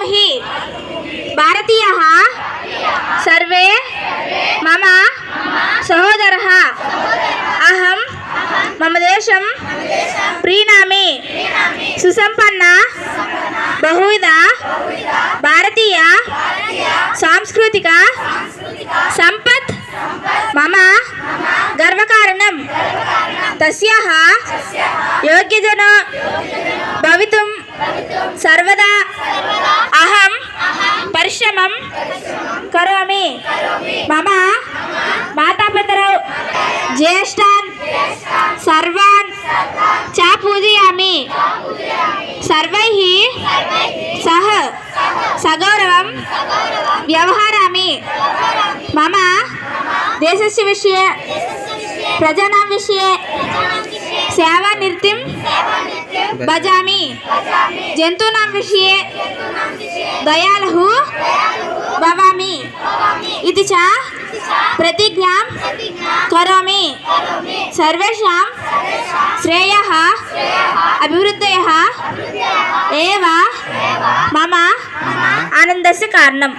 मातृभूमिः भारतीयः सर्वे मम सहोदरः अहं मम देशं प्रीणामि सुसंपन्न बहुविध भारतीय सांस्कृतिक संपत् मम गर्वकारणं तस्याः योग्यजनो भवितुं सर्वदा अहं परिश्रमं करोमि। मम मातापितरौ ज्येष्ठान् सर्वान् च पूजयामि। सर्वैः सह सगौरवं व्यवहरामि। मम देशस्य विषये प्रजानां विषये सेवानिरतिं भजामि। जन्तूनां विषये दयालुः भवामि इति च प्रतिज्ञां करोमि। सर्वेषां श्रेयः अभिवृद्धयः एव मम आनन्दस्य कारणम्।